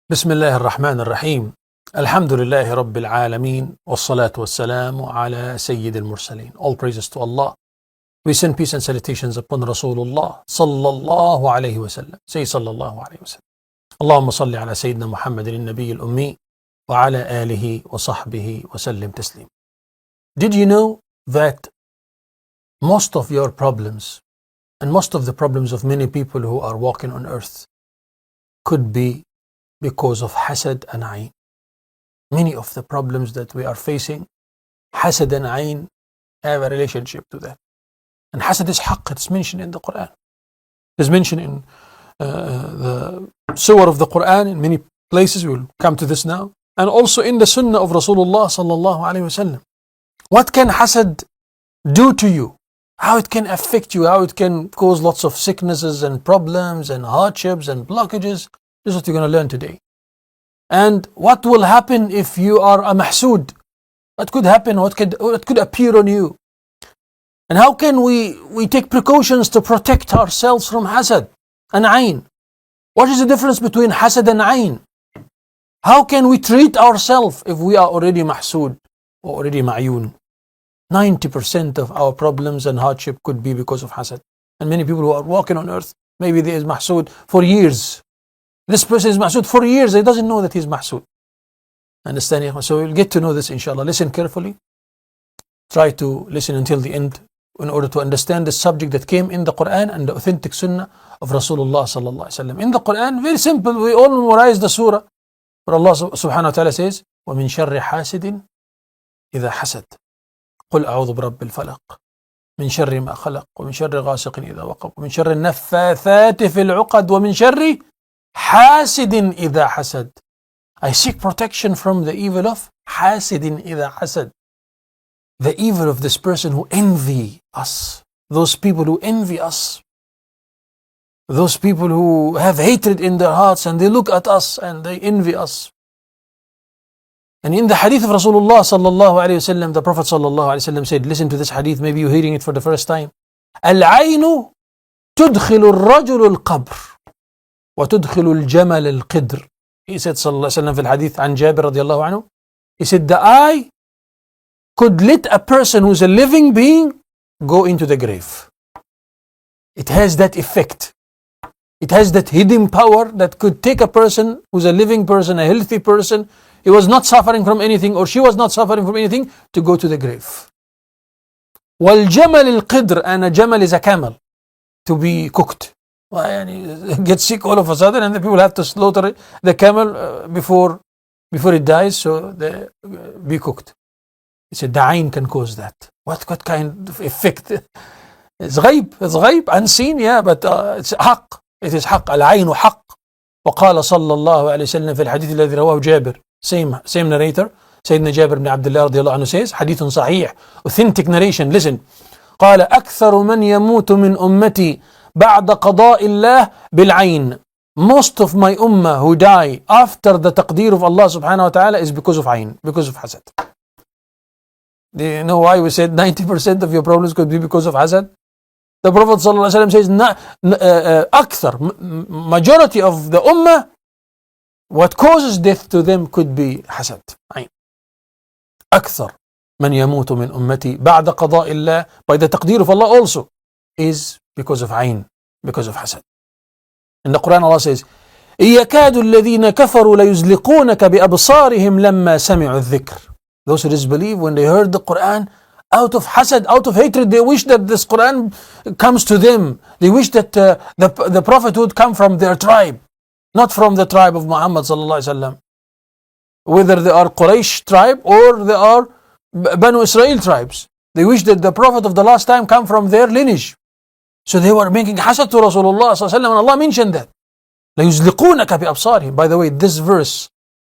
بسم الله الرحمن الرحيم. الحمد لله رب العالمين والصلاة والسلام على سيد المرسلين. All praises to Allah. We send peace and salutations upon Rasulullah sallallahu alayhi wa sallam. Say sallallahu alayhi wa sallam. اللهم صل على سيدنا محمد النبي الأمي وعلى آله وصحبه وسلم تسليم. Did you know that most of your problems and most of the problems of many people who are walking on earth could be because of hasad and ayn? Many of the problems that we are facing, hasad and ayn have a relationship to that. And hasad is haqq, it's mentioned in the Quran. It's mentioned in the surah of the Quran in many places. We will come to this now. And also in the sunnah of Rasulullah sallallahu alayhi wa sallam. What can hasad do to you? How it can affect you, how it can cause lots of sicknesses and problems and hardships and blockages. This is what you're going to learn today. And what will happen if you are a mahsood? What could happen? What could appear on you? And how can we take precautions to protect ourselves from hasad and ayn? What is the difference between hasad and ayn? How can we treat ourselves if we are already mahsood or already ma'yun? 90% of our problems and hardship could be because of hasad. And many people who are walking on earth, maybe there is mahsood for years. This person is mahsood for years, he doesn't know that he is mahsood. Understand? So we'll get to know this inshallah. Listen carefully. Try to listen until the end in order to understand the subject that came in the Quran and the authentic sunnah of Rasulullah sallallahu alaihi wasallam. In the Quran, very simple, we all memorize the surah. But Allah subhanahu wa ta'ala says, وَمِن شَرِّ حَاسِدٍ إِذَا حَسَدٍ قُلْ أَعُوذُ بِرَبِّ الْفَلَقِ من شر ما خلق ومن شر غاسق إذا وقب ومن شر النفاثات في العقد ومن شر حاسد إذا حسد. I seek protection from the evil of حاسد إذا حسد. The evil of this person who envy us. Those people who envy us. Those people who have hatred in their hearts and they look at us and they envy us. And in the hadith of Rasulullah sallallahu alayhi wa sallam, the Prophet sallallahu alayhi wa sallam said, listen to this hadith, maybe you're hearing it for the first time. العين تدخل الرجل القبر وتدخل الجمل القدر. He said sallallahu alayhi wa sallam في الحديث عن جابر رضي الله عنه. He said the eye could let a person who's a living being go into the grave. It has that effect. It has that hidden power that could take a person who's a living person, a healthy person, he was not suffering from anything or she was not suffering from anything, to go to the grave. وَالْجَمَلِ الْقِدْرِ, and a jamal is a camel, to be cooked. Get sick all of a sudden and the people have to slaughter the camel before it dies, so they be cooked. He said the ayn can cause that. What kind of effect? It's ghaib, unseen, yeah, but it's haqq. It is حق. العين حق. وقال صلى الله عليه وسلم في الحديث الذي رواه جابر. Same narrator. سيدنا جابر بن عبد الله رضي الله عنه says, حديث صحيح, authentic narration. Listen. قال أكثر من يموت من أمتي بعد قضاء الله بالعين. Most of my ummah who die after the taqdeer of Allah subhanahu wa ta'ala is because of ayn, because of hasad. Do you know why we said 90% of your problems could be because of hasad? The Prophet ﷺ says, أكثر, majority of the ummah, what causes death to them could be hasad. أكثر من يموت من أمتي بعد قضاء الله, by the taqdeer of Allah also, is because of ayn, because of hasad. In the Quran Allah says, يكاد الذين كفروا ليزلقونك بأبصارهم لما سمعوا الذكر. Those who disbelieve, when they heard the Quran, out of hasad, out of hatred, they wish that this Quran comes to them. They wish that the Prophet would come from their tribe, not from the tribe of Muhammad sallallahu alaihi wasallam. Whether they are Quraysh tribe or they are Banu Israel tribes, they wish that the Prophet of the last time come from their lineage. So they were making hasad to Rasulullah sallallahu alaihi wasallam, and Allah mentioned that. لَيُزْلِقُونَكَ بِأَبْصَارِهِمْ. By the way, this verse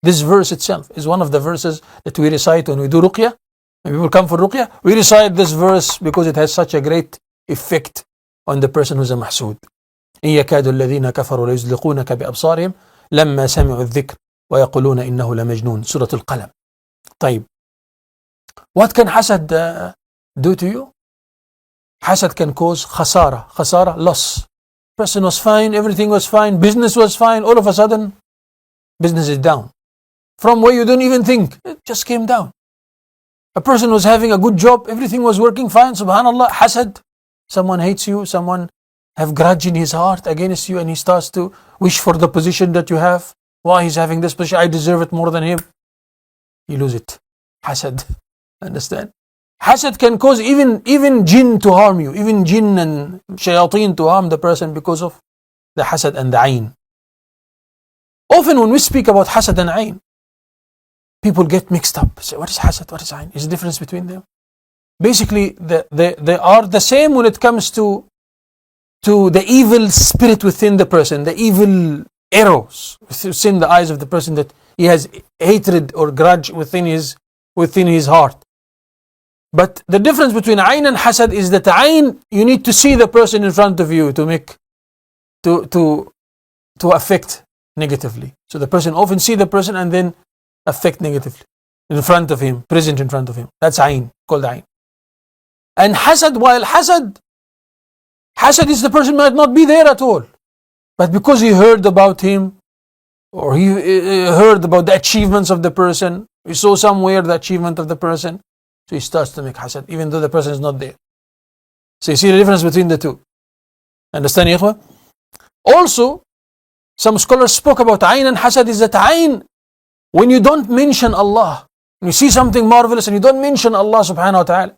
itself is one of the verses that we recite when we do ruqyah. When people come for ruqyah, we recite this verse because it has such a great effect on the person who's a mahsood. إِن يَكَادُ الَّذِينَ كَفَرُوا لَيُزْلِقُونَكَ بِأَبْصَارِهِمْ لَمَّا سَمِعُوا الذِّكْرَ وَيَقُولُونَ إِنَّهُ لَمَجْنُونَ. Surah Al-Qalam. طيب, what can hasad do to you? Hasad can cause khasara, loss. Person was fine, everything was fine, business was fine, all of a sudden business is down. From where you don't even think, it just came down. A person was having a good job, everything was working fine, subhanallah, hasad. Someone hates you, someone have grudge in his heart against you, and he starts to wish for the position that you have. Why he's having this position? I deserve it more than him. You lose it. Hasad. Understand? Hasad can cause even jinn to harm you, even jinn and shayateen to harm the person because of the hasad and the ayn. Often when we speak about hasad and ayn, people get mixed up. Say, what is hasad? What is ayn? Is the difference between them? Basically, they are the same when it comes to the evil spirit within the person, the evil arrows within the eyes of the person, that he has hatred or grudge within his heart. But the difference between ayn and hasad is that ayn, you need to see the person in front of you to affect negatively. So the person often see the person and then affect negatively in front of him, present in front of him. That's ayn, called ayn. And hasad, while hasad is the person might not be there at all, but because he heard about him, or he heard about the achievements of the person, he saw somewhere the achievement of the person, so he starts to make hasad, even though the person is not there. So you see the difference between the two. Understand, ikhwa? Also, some scholars spoke about ayn and hasad is that ayn, when you don't mention Allah, when you see something marvelous and you don't mention Allah subhanahu wa ta'ala,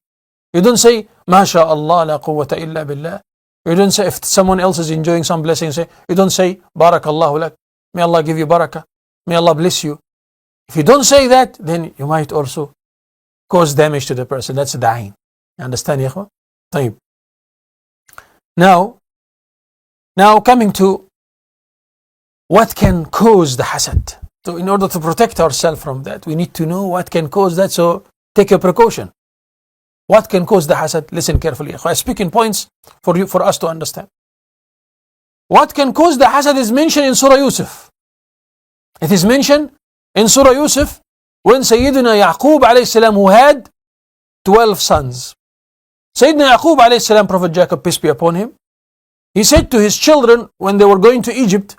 you don't say, Ma sha Allah la quwwata illa billah. You don't say, if someone else is enjoying some blessing, you don't say, Barakallahu lak, may Allah give you barakah, may Allah bless you. If you don't say that, then you might also cause damage to the person. That's the ayn. You understand, ikhwa? طيب. Now coming to what can cause the hasad. So in order to protect ourselves from that, we need to know what can cause that, so take a precaution. What can cause the hasad? Listen carefully. I speak in points for us to understand. What can cause the hasad is mentioned in Surah Yusuf. It is mentioned in Surah Yusuf when Sayyidina Yaqub alayhi salam, who had 12 sons. Sayyidina Yaqub alayhi salam, Prophet Jacob, peace be upon him, he said to his children when they were going to Egypt,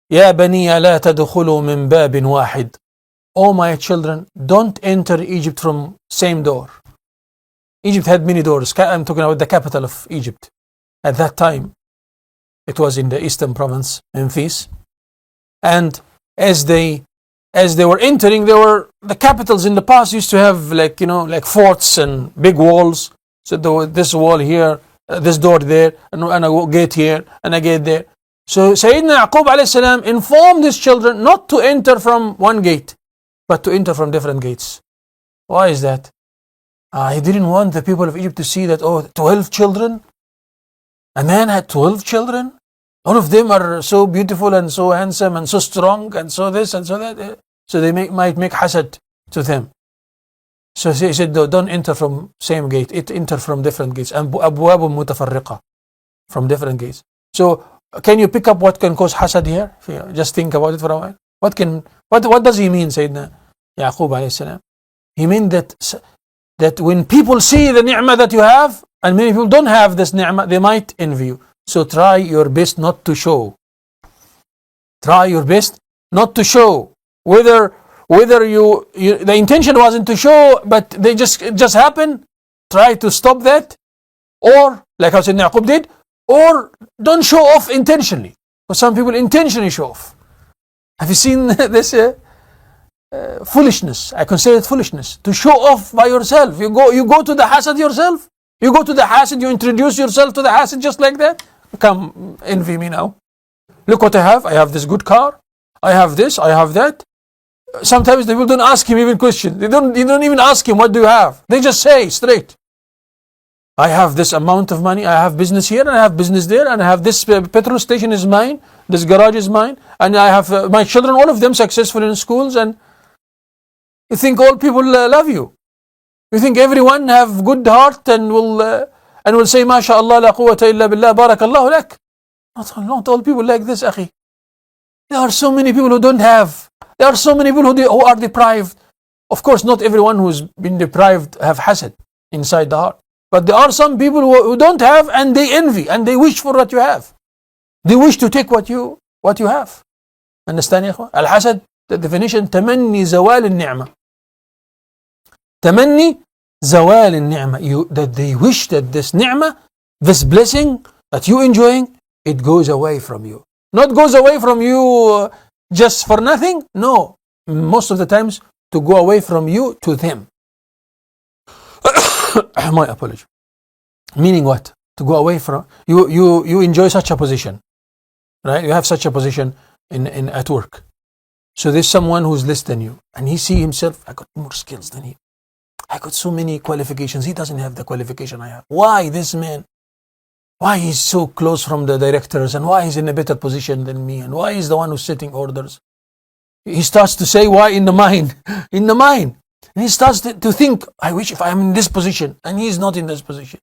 Ya baniya la tadkhulu min babin wahid. Oh my children, don't enter Egypt from same door. Egypt had many doors. I'm talking about the capital of Egypt. At that time, it was in the eastern province, Memphis. And as they were entering, the capitals in the past used to have like forts and big walls. So there was this wall here, this door there, and a gate here, and a gate there. So Sayyidina Yaqub alayhi salam informed his children not to enter from one gate, but to enter from different gates. Why is that? He didn't want the people of Egypt to see that, 12 children? A man had 12 children? All of them are so beautiful and so handsome and so strong and so this and so that. So they might make hasad to them. So he said, don't enter from same gate. Enter from different gates. أبواب متفرقة, from different gates. So can you pick up what can cause hasad here? Just think about it for a while. What does he mean, Sayyidina Yaqub alayhi salam? He meant that when people see the ni'mah that you have, and many people don't have this ni'mah, they might envy you. So try your best not to show. Try your best not to show. Whether you the intention wasn't to show, but it just happened, try to stop that. Or, like how Sayyidina Yaqub did, or don't show off intentionally. Because some people intentionally show off. Have you seen this foolishness? I consider it foolishness. To show off by yourself. You go to the hasad yourself. You go to the hasad, you introduce yourself to the hasad just like that. Come, envy me now. Look what I have. I have this good car. I have this, I have that. Sometimes the people don't ask him even questions. They don't even ask him, what do you have? They just say straight, I have this amount of money, I have business here, and I have business there, and I have this petrol station is mine, this garage is mine, and I have my children, all of them successful in schools, and you think all people love you. You think everyone have good heart and will say, MashaAllah, la quwwata illa billah, barakallahu lak. Not all people like this, akhi. There are so many people who don't have. There are so many people who are deprived. Of course, not everyone who's been deprived have hasad inside the heart. But there are some people who don't have, and they envy, and they wish for what you have. They wish to take what you have. Understand يا إخوة؟ الحسد, the definition, تمني زوال النعمة. تمني زوال النعمة. That they wish that this ni'mah, this blessing that you enjoying, it goes away from you. Not goes away from you just for nothing. No, most of the times to go away from you to them. My apology. Meaning what? To go away from you. You enjoy such a position, right? You have such a position in at work. So there's someone who's less than you, and he see himself, I got more skills than him. I got so many qualifications. He doesn't have the qualification I have. Why this man? Why he's so close from the directors, and why he's in a better position than me, and why he's the one who's setting orders? He starts to say why in the mind, in the mind. And he starts to think, I wish if I am in this position, and he's not in this position.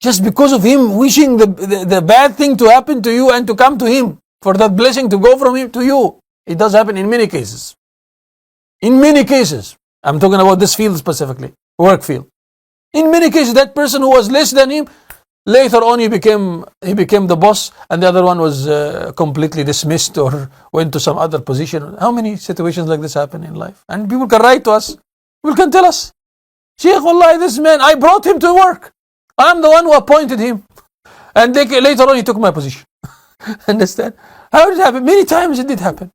Just because of him wishing the bad thing to happen to you and to come to him, for that blessing to go from him to you. It does happen in many cases. In many cases. I'm talking about this field specifically, work field. In many cases, that person who was less than him, later on he became the boss, and the other one was completely dismissed or went to some other position. How many situations like this happen in life? And people can write to us, people can tell us, Sheikh, wallahi, this man, I brought him to work. I'm the one who appointed him. And later on he took my position. Understand? How did it happen? Many times it did happen.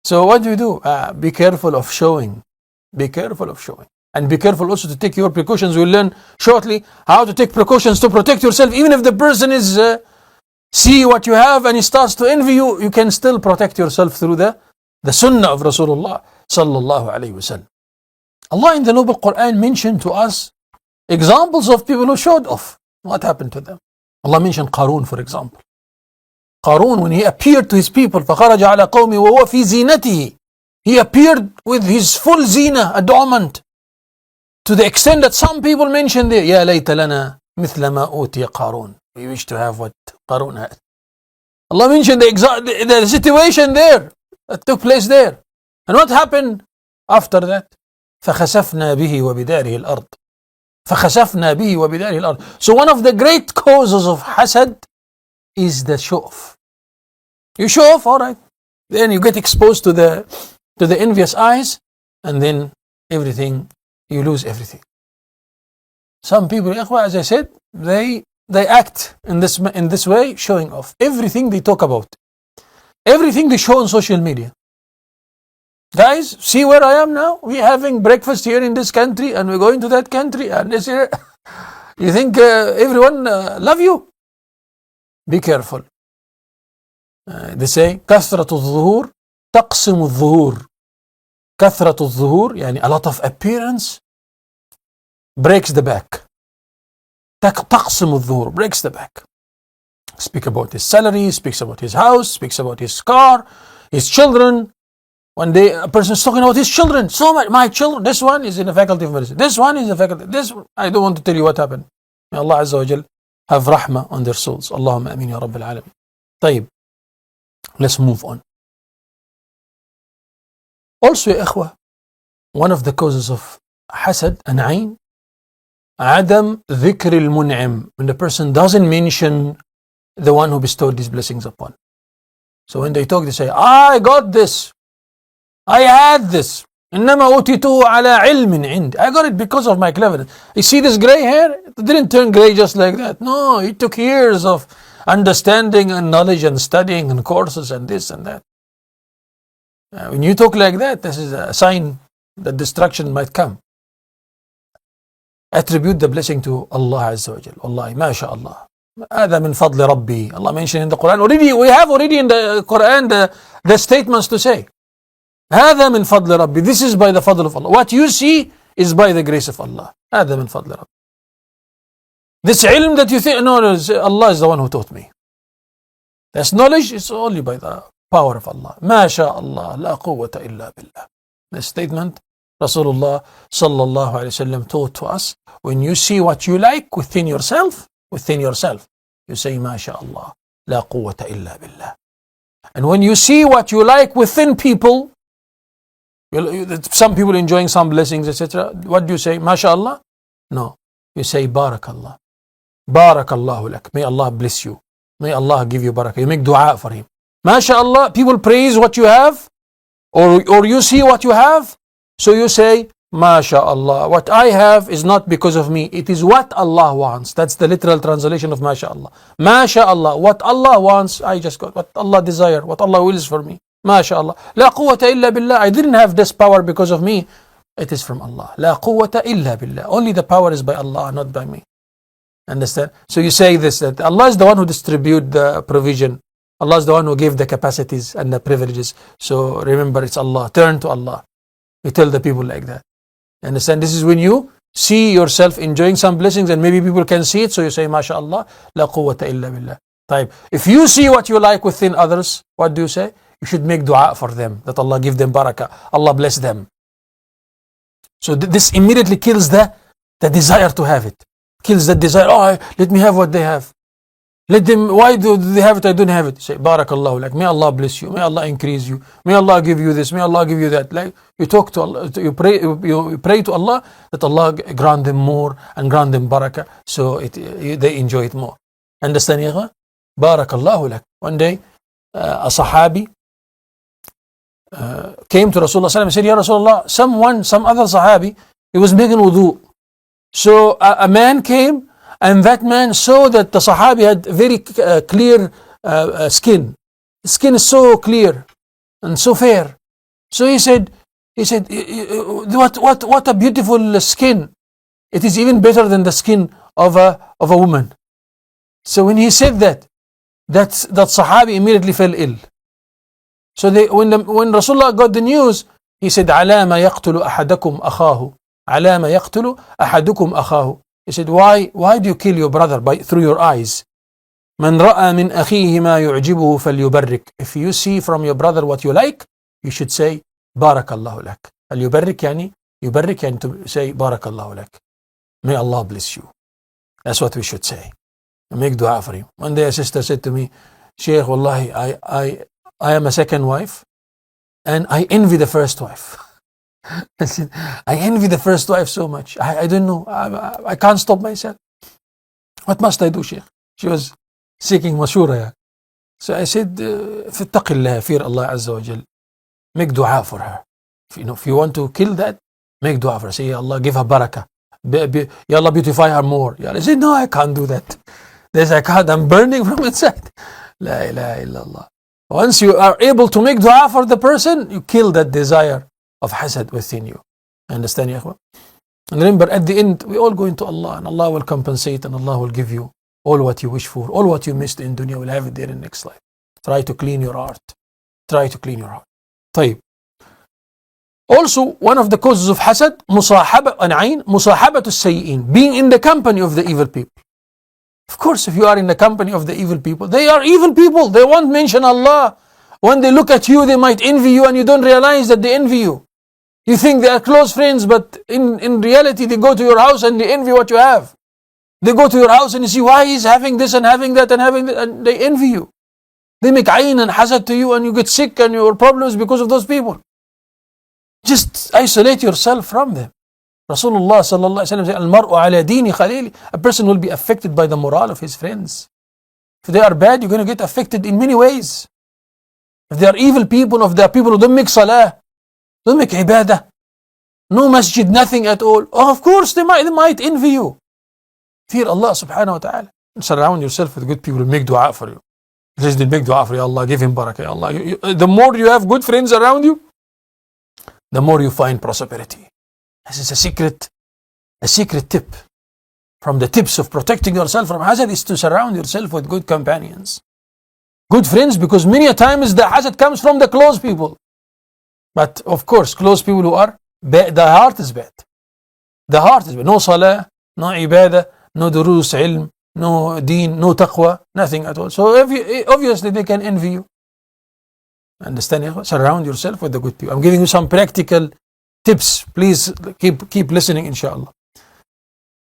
So what do? Be careful of showing. Be careful of showing. And be careful also to take your precautions. We'll learn shortly how to take precautions to protect yourself. Even if the person is see what you have and he starts to envy you, you can still protect yourself through the sunnah of Rasulullah sallallahu alayhi wasallam. Allah in the Noble Quran mentioned to us examples of people who showed off. What happened to them? Allah mentioned Qarun, for example. Qarun, when he appeared to his people, فَخَرَجَ عَلَى قَوْمِ وَهُوَ فِي زِينَتِهِ, he appeared with his full zina, adornment, to the extent that some people mentioned there, يَا لَيْتَ لَنَا مِثْلَ مَا أُوتِيَ قَارُونَ. We wish to have what Qarun had. Allah mentioned the situation there, that took place there. And what happened after that? فَخَسَفْنَا بِهِ وَبِدَارِهِ الْأَرْضِ. فَخَسَفْنَا بِهِ وَبِدَارِهِ الْأَرْضِ. So one of the great causes of hasad is the show-off. You show off, all right. Then you get exposed to the envious eyes, and then everything, you lose everything. Some people, as I said, they act in this way, showing off everything they talk about, everything they show on social media. Guys, see where I am now? We're having breakfast here in this country, and we're going to that country, and this here. You think everyone love you? Be careful. They say كثرة الظهور تقسم الظهور. كثرة الظهور يعني a lot of appearance breaks the back. تقسم الظهور, breaks the back. Speak about his salary, speaks about his house, speaks about his car, his children. One day a person is talking about his children so much. My children, this one is in the faculty of medicine, this one is in the faculty, this one. I don't want to tell you what happened. May Allah Azza wa Jal have rahmah on their souls. Allahumma ameen ya Rabbil Alamin. طيب, let's move on. Also يا إخوة, one of the causes of hasad and ayn, عدم ذكر المنعم, when the person doesn't mention the one who bestowed these blessings upon. So when they talk, they say, I got this, I had this, إنما أوتيته على علم عندي. I got it because of my cleverness. You see this gray hair? It didn't turn gray just like that. No, it took years of understanding and knowledge and studying and courses and this and that. When you talk like that, this is a sign that destruction might come. Attribute the blessing to Allah Azza wa Jal. Wallahi, ma sha Allah. هذا من فضل ربي. Allah mentioned in the Quran. We have already in the Quran the statements to say. هذا من فضل ربي. This is by the fadl of Allah. What you see is by the grace of Allah. هذا من فضل ربي. This ilm that you think, no, Allah is the one who taught me. This knowledge is only by the power of Allah. ما شاء الله لا قوة إلا بالله. The statement Rasulullah sallallahu alayhi wasallam taught to us, when you see what you like within yourself, you say ما شاء الله لا قوة إلا بالله. And when you see what you like within people, some people enjoying some blessings, etc., what do you say? ما شاء الله? No, you say Barakallah. Barakallahu lak. May Allah bless you. May Allah give you barakah. You make dua for him. MashaAllah, people praise what you have, or you see what you have, so you say, MashaAllah, what I have is not because of me, it is what Allah wants. That's the literal translation of MashaAllah. MashaAllah, what Allah wants, I just got. What Allah desire, what Allah wills for me. MashaAllah. La quwwata illa billah, I didn't have this power because of me. It is from Allah. La quwwata illa billah. Only the power is by Allah, not by me. Understand? So you say this, that Allah is the one who distribute the provision. Allah is the one who gave the capacities and the privileges. So remember, it's Allah. Turn to Allah. You tell the people like that. Understand? This is when you see yourself enjoying some blessings and maybe people can see it. So you say, MashaAllah, La quwwata illa billah. Type. If you see what you like within others, what do you say? You should make dua for them, that Allah give them barakah. Allah bless them. So this immediately kills the desire to have it. Kills the desire, let me have what they have. Let them, why do they have it, I don't have it? Say, Barakallahu lak, may Allah bless you, may Allah increase you, may Allah give you this, may Allah give you that. Like you talk to Allah, you pray to Allah that Allah grant them more and grant them barakah, so they enjoy it more. Understand, ya? Barakallahu lak. One day, a Sahabi came to Rasulullah and said, Ya Rasulullah, some other Sahabi, he was making wudu. So a man came, and that man saw that the Sahabi had very clear skin. His skin is so clear and so fair. So he said, what a beautiful skin. It is even better than the skin of a woman. So when he said that Sahabi immediately fell ill. So when Rasulullah got the news, he said, عَلَى مَا يَقْتُلُ أَحَدَكُمْ أَخَاهُ عَلَى مَا يَقْتُلُ أَحَدُكُمْ أَخَاهُ. He said, why do you kill your brother through your eyes? مَنْ رَأَى مِنْ أَخِيهِ مَا يُعْجِبُهُ فَلْيُبَرِّكْ. If you see from your brother what you like, you should say, بارك الله لك. اليبرك يعني يبرك يعني to say بارك الله لك. May Allah bless you. That's what we should say. Make dua for him. One day a sister said to me, Shaykh, wallahi, I am a second wife and I envy the first wife. I said, I envy the first wife so much. I don't know. I can't stop myself. What must I do, Shaykh? She was seeking mashura. So I said, فاتق الله, fear Allah Azza wa Jal. Make dua for her. If you want to kill that, make dua for her. Say, Ya Allah, give her barakah. Ya Allah, beautify her more. I said, no, I can't do that. There's I can't. I'm burning from inside. La ilaha illallah. Once you are able to make dua for the person, you kill that desire of hasad within you. Understand, ya akhwa? And remember, at the end, we all go into Allah, and Allah will compensate, and Allah will give you all what you wish for. All what you missed in dunya will have it there in next life. Try to clean your heart. Try to clean your heart. طيب. Also, one of the causes of hasad, مصاحبة السيئين, being in the company of the evil people. Of course, if you are in the company of the evil people, they are evil people. They won't mention Allah. When they look at you, they might envy you, and you don't realize that they envy you. You think they are close friends, but in reality, they go to your house and they envy what you have. They go to your house and you see why he's having this and having that and having that, and they envy you. They make ayn and hasad to you, and you get sick and your problems because of those people. Just isolate yourself from them. Rasulullah sallallahu alaihi wasallam said, "Al-mar'u ala dini khalili." A person will be affected by the morale of his friends. If they are bad, you're going to get affected in many ways. If they are evil people, if they are people who don't make salah, don't make ibadah, no masjid, nothing at all, of course they might envy you. Fear Allah subhanahu wa ta'ala. Surround yourself with good people who make dua for you. Just make dua for you. Allah, give him barakah. Allah, the more you have good friends around you, the more you find prosperity. This is a secret tip. From the tips of protecting yourself from hasad is to surround yourself with good companions. Good friends, because many a times the hasad comes from the close people. But of course, close people who are bad, the heart is bad. The heart is bad. No salah, no ibadah, no durus ilm, no deen, no taqwa, nothing at all. So obviously they can envy you. Understand? Surround yourself with the good people. I'm giving you some practical tips. Please keep listening, inshallah.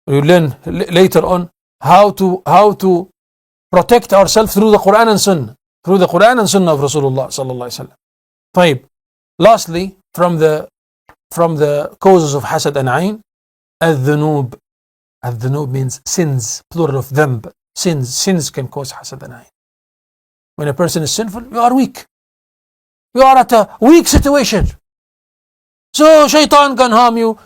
You learn later on how to protect ourselves through the Quran and Sunnah. Through the Quran and Sunnah of Rasulullah sallallahu alaihi wasallam. طيب. Lastly, from the causes of hasad and ayn, الذنوب. الذنوب means sins, plural of dhanb. Sins can cause hasad and ayn. when a person is sinful, you are weak. You are at a weak situation. So shaitan can harm you,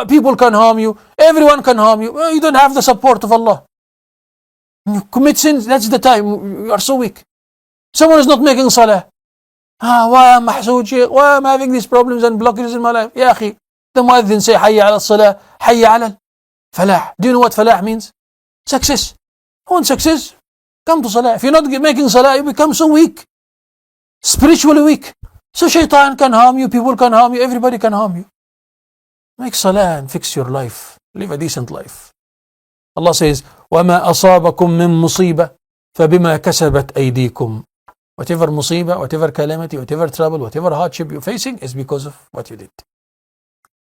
people can harm you, everyone can harm you. Well, you don't have the support of Allah. You commit sins, that's the time. You are so weak. Someone is not making salah. Why am I mahsood? Why am I having these problems and blockages in my life? Ya akhi, the muadhin say, Hayya ala salah, Hayya ala falah. Do you know what falah means? Success. You want success? Come to salah. If you're not making salah, you become so weak. Spiritually weak. So shaitan can harm you, people can harm you, everybody can harm you. Make salah and fix your life. Live a decent life. Allah says, وَمَا أَصَابَكُم مِّن مُّصِيبَةٍ فَبِمَا كَسَبَتْ أَيْدِيكُم. Whatever musibah, whatever calamity, whatever trouble, whatever hardship you're facing is because of what you did.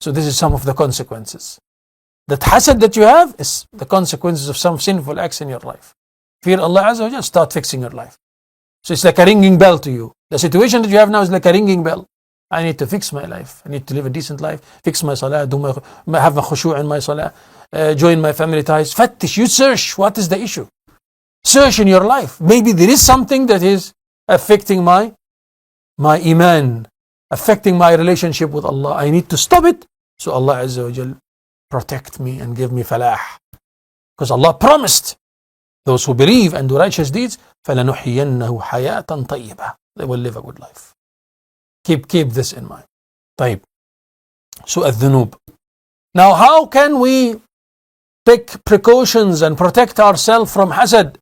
So this is some of the consequences. That hasad that you have is the consequences of some sinful acts in your life. Fear Allah Azza wa Jalla, start fixing your life. So it's like a ringing bell to you. The situation that you have now is like a ringing bell. I need to fix my life. I need to live a decent life. Fix my salah. Have a khushu' in my salah. Join my family ties. Fattish. You search. What is the issue? Search in your life. Maybe there is something that is affecting my iman, affecting my relationship with Allah. I need to stop it. So Allah Azza wa Jal protect me and give me falah. Because Allah promised those who believe and do righteous deeds, فَلَنُحْيِيَنَّهُ حَيَاةً طَيِّبَةً. They will live a good life. Keep this in mind. طيب. So الذنوب. Now how can we take precautions and protect ourselves from hasad?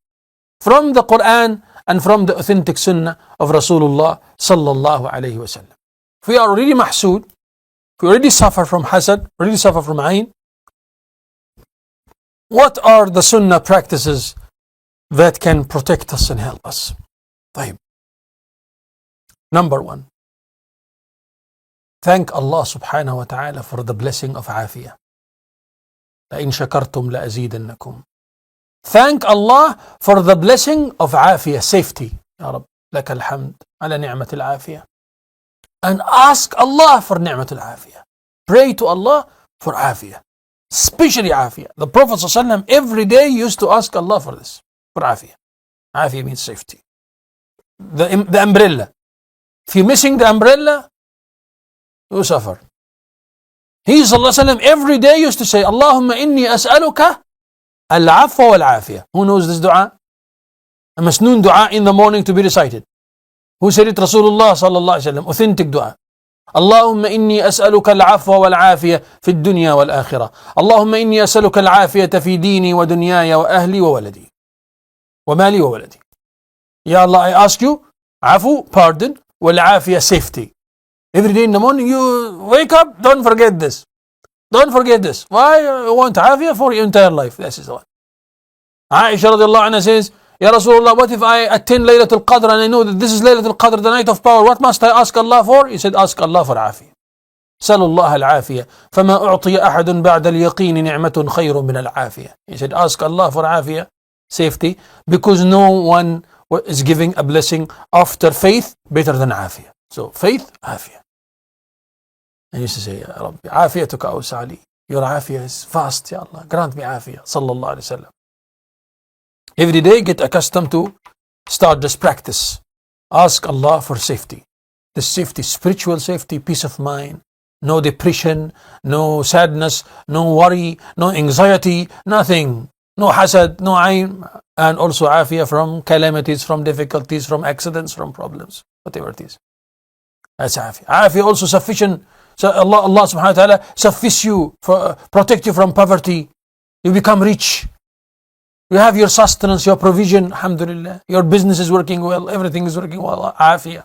From the Quran and from the authentic sunnah of Rasulullah sallallahu alayhi wa sallam. If we are already mahsood, if we already suffer from hasad, already suffer from ayn, what are the sunnah practices that can protect us and help us? طيب. Number one, thank Allah subhanahu wa ta'ala for the blessing of afiyah. لَإِن شَكَرْتُمْ لَأَزِيدَنَّكُمْ. Thank Allah for the blessing of afiyah, safety. Ya Rab, لك الحمد على نعمة العافية. And ask Allah for نعمة العافية. Pray to Allah for afiyah, especially afiyah. The Prophet ﷺ every day used to ask Allah for this, for afiyah. Afiyah means safety. The umbrella. If you're missing the umbrella, you suffer. He ﷺ every day used to say, Allahumma inni as'aluka al-afwa wal-afiyah. Who knows this dua? A masnoon dua in the morning to be recited. Who said it? Rasulullah sallallahu alayhi wa sallam. Authentic dua. اللهم إني أسألك العفو والعافية في الدنيا والآخرة. اللهم إني أسألك العافية في ديني ودنياي وأهلي وولدي ومالي وولدي. Ya Allah, I ask you عفو, pardon, والعافية, safety. Every day in the morning you wake up, don't forget this. Don't forget this. Why? You want عافية for your entire life. This is the one. Aisha radiallahu anha says, Ya Rasulullah, what if I attend Laylatul Qadr and I know that this is Laylatul Qadr, the night of power? What must I ask Allah for? He said, ask Allah for عافية. سأل الله العافية فما أعطي أحد بعد اليقين نعمة خير من العافية. He said, ask Allah for عافية, safety, because no one is giving a blessing after faith better than عافية. So faith, عافية. And he used to say, Ya Rabbi, عافيتك أوسع لي. Your عافية is vast, Ya Allah. Grant me عافية. صلى الله عليه وسلم. Every day get accustomed to start this practice. Ask Allah for safety. This safety, spiritual safety, peace of mind, no depression, no sadness, no worry, no anxiety, nothing. No hasad, no ayn, and also afiyah from calamities, from difficulties, from accidents, from problems, whatever it is. That's afiyah. Afiyah also sufficient. So Allah subhanahu wa ta'ala suffice you, protect you from poverty. You become rich. You have your sustenance, your provision, alhamdulillah. Your business is working well, everything is working well. Afiyah.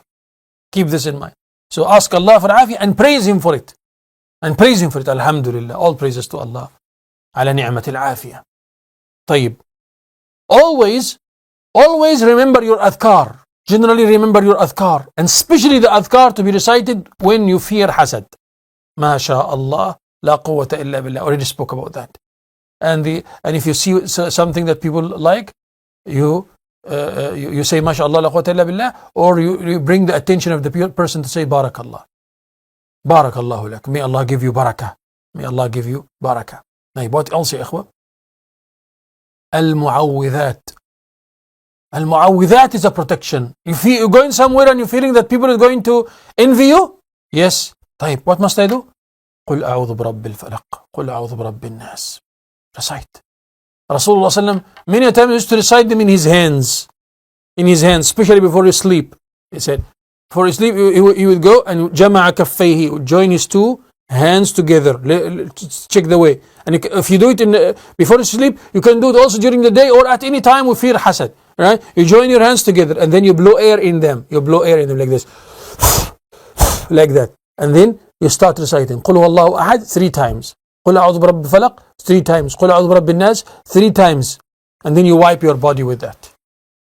Keep this in mind. So ask Allah for afiyah and praise Him for it. And praise Him for it, alhamdulillah. All praises to Allah. على نعمة العافية. طيب. Always remember your adhkar. Generally remember your adhkar. And especially the adhkar to be recited when you fear hasad. ما شاء الله لا قوة إلا بالله. Already spoke about that. And if you see something that people like, you say ما شاء الله لا قوة إلا بالله, or you bring the attention of the person to say barakallah. Barakallahu lak. May Allah give you barakah. May Allah give you barakah. Now what else يا إخوة? المعوذات. Al-Mu'awwidhat is a protection. If you're going somewhere and you're feeling that people are going to envy you, yes, طيب, what must I do? قل أعوذ برب الفلق قل أعوذ برب الناس. Recite. Rasulullah sallam many times used to recite them in his hands, especially before you sleep. He said, before you sleep, he would go and جمع كفيه, he would join his two hands together. Check the way. And if you do it before you sleep, you can do it also during the day or at any time with fear hasad. Right? You join your hands together and then you blow air in them. You blow air in them like this, like that, and then you start reciting قل هو الله أحد 3 times, قل أعوذ برب الفلق 3 times, قل أعوذ برب الناس 3 times, and then you wipe your body with that.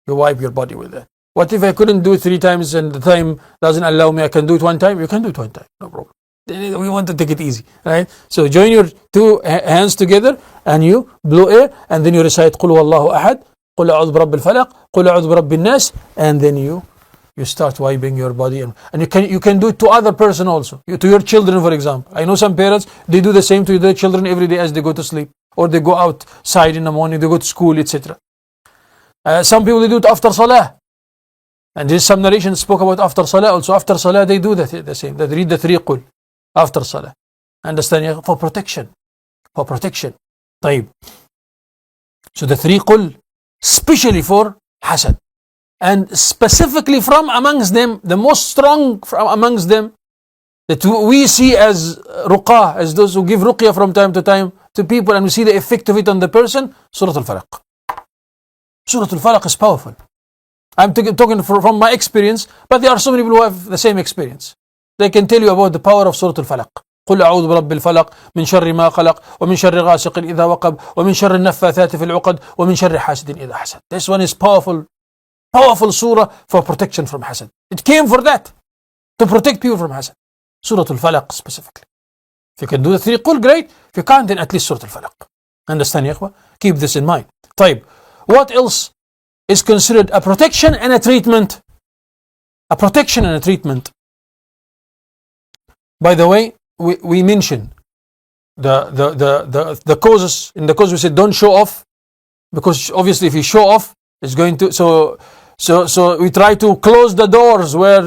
What if I couldn't do it 3 times and the time doesn't allow me? I can do it 1 time. You can do it 1 time, no problem. We want to take it easy, right? So join your 2 hands together and you blow air and then you recite قل هو الله أحد قل أعوذ برب الفلق قل أعوذ برب الناس, and then you start wiping your body, and you can do it to other person also, to your children, for example. I know some parents, they do the same to their children every day as they go to sleep, or they go outside in the morning, they go to school, etc. Some people, they do it after salah, and there's some narrations spoke about after salah also. After salah they do the same, they read the 3 qul after salah. Understand? For protection. طيب. So the 3 qul especially for hasad, and specifically from amongst them, the most strong from amongst them that we see as ruqah, as those who give ruqyah from time to time to people, and we see the effect of it on the person, Surah Al-Falaq. Surah Al-Falaq is powerful. I'm talking from my experience, but there are so many people who have the same experience. They can tell you about the power of Surah Al-Falaq. قل أعوذ برب الفلق من شر ما خلق ومن شر غاسق إذا وقب ومن شر النفاثات في العقد ومن شر حاسد إذا حسد. This one is powerful surah for protection from hasad. It came for that, to protect people from hasad. Surah Al-Falaq specifically. If you can do the 3 qul, great. If you can't, then at least Surah Al-Falaq. Understand, ya ikhwa? Keep this in mind. طيب, what else is considered a protection and a treatment? A protection and a treatment. By the way, we mentioned the causes. In the cause we said don't show off, because obviously if you show off, it's going to, so we try to close the doors where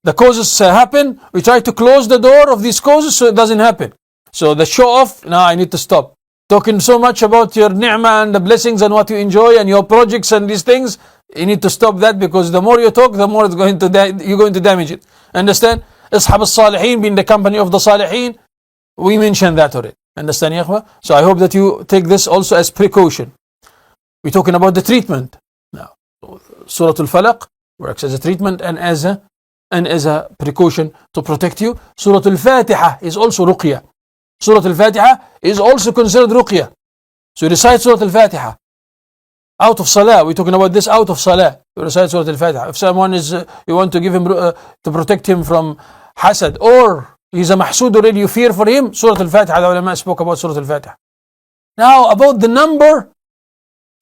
the causes happen. We try to close the door of these causes so it doesn't happen. So the show off, now I need to stop talking so much about your ni'mah and the blessings and what you enjoy and your projects and these things. You need to stop that, because the more you talk, the more it's going to you're going to damage it. Understand? Ashab al-Salihin, being the company of the Salihin, we mentioned that already. Understand, ya ikhwa? So I hope that you take this also as precaution. We're talking about the treatment now. Surah Al-Falaq works as a treatment and as a precaution to protect you. Surah Al-Fatiha is also ruqyah. Surah Al-Fatiha is also considered ruqyah. So you recite Surah Al-Fatiha out of salah. We're talking about this out of salah. You recite Surah Al-Fatiha. If someone is, you want to give him to protect him from hasad, or he's a mahsud already, you fear for him, Surah Al-Fatiha. The ulama spoke about Surah Al-Fatiha. Now about the number,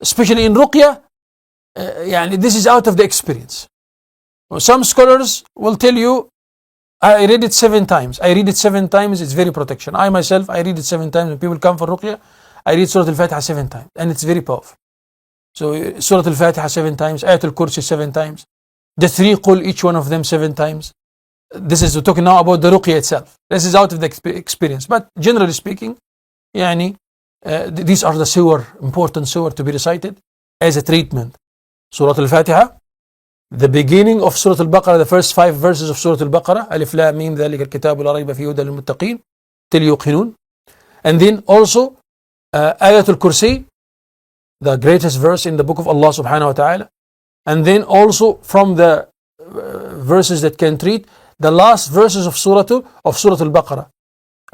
especially in ruqyah, this is out of the experience. Some scholars will tell you, I read it 7 times. It's very protection. I myself, I read it 7 times. When people come for ruqyah, I read Surah Al-Fatiha 7 times, and it's very powerful. So Surah Al-Fatiha 7 times, Ayatul Kursi 7 times, the 3 qul, each one of them 7 times. This is, we're talking now about the ruqyah itself. This is out of the experience. But generally speaking, these are the important surah to be recited as a treatment. Surah Al-Fatiha, the beginning of Surah Al-Baqarah, the first 5 verses of Surah Al-Baqarah, Alif Lam Mim ذلك الكتاب لا ريب فيه هدى للمتقين till يوقنون. And then also Ayatul Kursi, the greatest verse in the book of Allah subhanahu wa ta'ala. And then also from the verses that can treat, the last verses of Surah Al-Baqarah.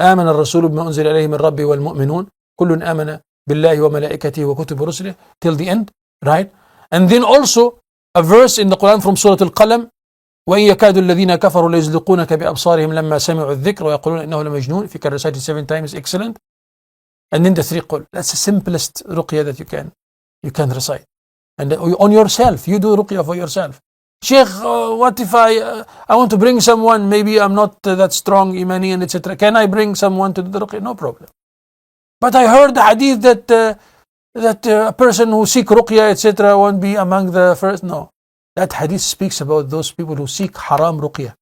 آمن الرسول بما أنزل إليه من ربه والمؤمنون كل آمن بالله وملائكته وكتبه ورسله till the end, right? And then also a verse in the Quran from Surah Al-Qalam, وإن يكاد الذين كفروا ليزلقونك بأبصارهم لما سمعوا الذكر ويقولون إنه لمجنون. If you can recite it 7 times, excellent. And then the 3 qul. That's the simplest ruqyah that you can recite. And on yourself, you do ruqyah for yourself. Sheikh, what if I want to bring someone, maybe I'm not that strong, imanian, etc. Can I bring someone to do the ruqyah? No problem. But I heard the hadith that that a person who seek ruqya, etc., won't be among the first. No. That hadith speaks about those people who seek haram ruqya.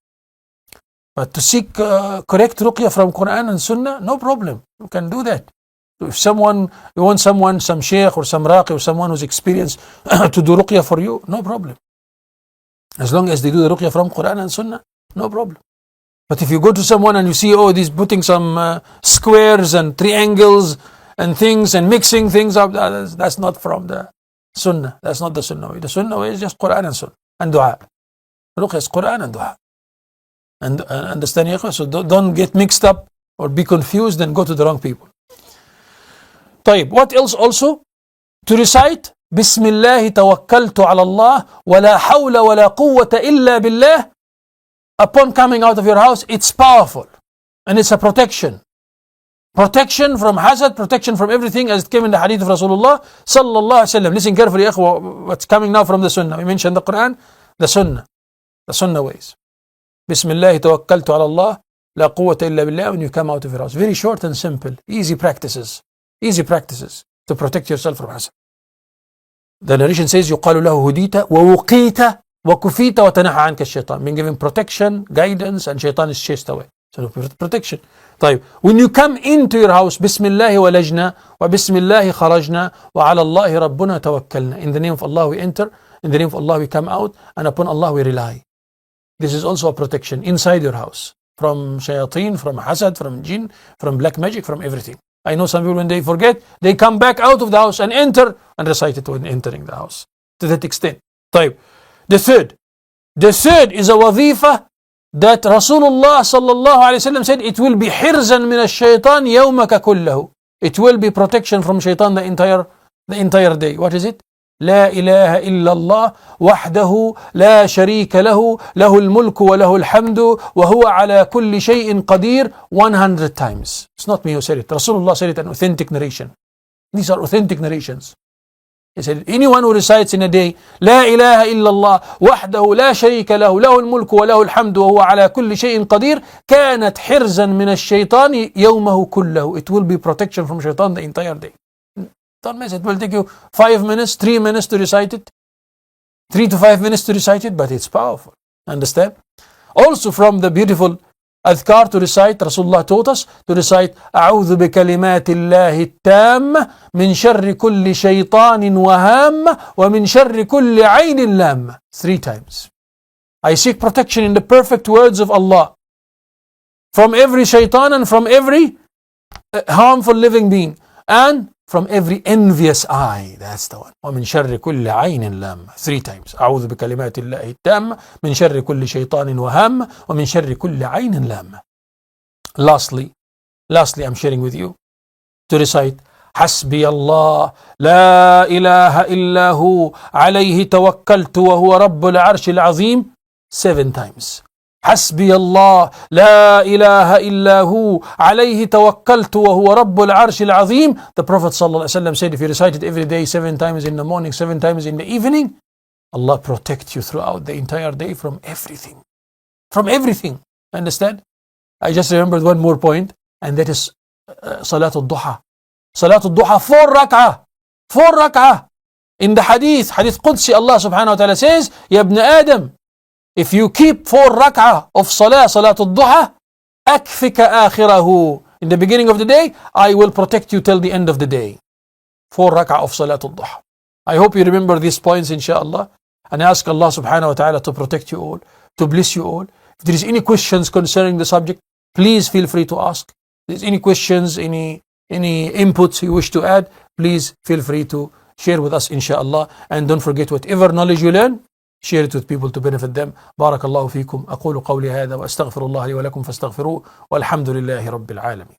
But to seek correct ruqya from Quran and Sunnah, no problem. You can do that. If you want someone, some sheikh or some raqi or someone who's experienced to do ruqya for you, no problem. As long as they do the ruqya from Quran and Sunnah, no problem. But if you go to someone and you see, oh, he's putting some squares and triangles and things and mixing things up, that's not from the Sunnah. That's not the Sunnah way. The Sunnah way is just Quran and Sunnah and dua. Ruqya is Quran and dua. And understand, so don't get mixed up or be confused and go to the wrong people. طيب, what else also? To recite بسم الله توكلت على الله ولا حول ولا قوة إلا بالله upon coming out of your house. It's powerful and it's a protection. Protection from hazard, protection from everything, as it came in the hadith of Rasulullah sallallahu alaihi wasallam. Listen carefully, what's coming now from the Sunnah. We mentioned the Quran, the Sunnah ways. بسم الله توكلت على الله لا قوة إلا بالله when you come out of your house. Very short and simple. Easy practices to protect yourself from hazard. The narration says يقال له هديت ووقيت وكفيت وتنحى عنك الشيطان. Being given protection, guidance, and shaitan is chased away. So protection. طيب, when you come into your house, بسم الله ولجنا وبسم الله خرجنا وعلى الله ربنا توكلنا. In the name of Allah we enter, in the name of Allah we come out, and upon Allah we rely. This is also a protection inside your house from shayateen, from hasad, from jinn, from black magic, from everything. I know some people, when they forget, they come back out of the house and enter and recite it when entering the house. To that extent. طيب. The third is a wazifa that Rasulullah sallallahu alayhi wa sallam said, it will be hirzan min ash-shaytan yawmaka kullahu. It will be protection from shaitan the entire day. What is it? لا إله إلا الله وحده لا شريك له له الملك وله الحمد وهو على كل شيء قدير 100 times. It's not me who said it. Rasulullah said it in authentic narration. These are authentic narrations. He said, anyone who recites in a day لا إله إلا الله وحده لا شريك له له الملك وله الحمد وهو على كل شيء قدير كانت حرزا من الشيطان يومه كله. It will be protection from shaitan the entire day. Don't miss it. It will take you 5 minutes, 3 minutes to recite it. 3 to 5 minutes to recite it, but it's powerful. Understand? Also from the beautiful adhkar to recite, Rasulullah taught us to recite أعوذ بكلمات الله التامة من شر كل شيطان وهام ومن شر كل عين لامة. 3 times. I seek protection in the perfect words of Allah from every shaitan and from every harmful living being and from every envious eye. That's the one. ومن شر كل عين لامة. 3 times. أعوذ بكلمات الله التامة من شر كل شيطان وهام ومن شر كل عين لامة. Lastly, I'm sharing with you to recite حسبي الله لا إله إلا هو عليه توكلت وهو رب العرش العظيم 7 times. حسبي الله لا إله إلا هو عليه توكلت وهو رب العرش العظيم. The Prophet ﷺ said, if you recite it every day 7 times in the morning, 7 times in the evening, Allah protects you throughout the entire day from everything. From everything. Understand? I just remembered one more point, and that is Salatul Duha. Salatul Duha, 4 rak'ah. 4 rak'ah. In the hadith Qudsi, Allah subhanahu wa ta'ala says, Ya ibn Adam, if you keep 4 rak'ah of Salatul Duha, أكفك آخره. In the beginning of the day, I will protect you till the end of the day. 4 rak'ah of Salatul Duha. I hope you remember these points, inshallah. And I ask Allah subhanahu wa ta'ala to protect you all, to bless you all. If there is any questions concerning the subject, please feel free to ask. If there is any questions, any inputs you wish to add, please feel free to share with us, inshallah. And don't forget, whatever knowledge you learn, share it with people to benefit them. بارك الله فيكم. أقول قولي هذا وأستغفر الله لي ولكم فاستغفروه والحمد لله رب العالمين.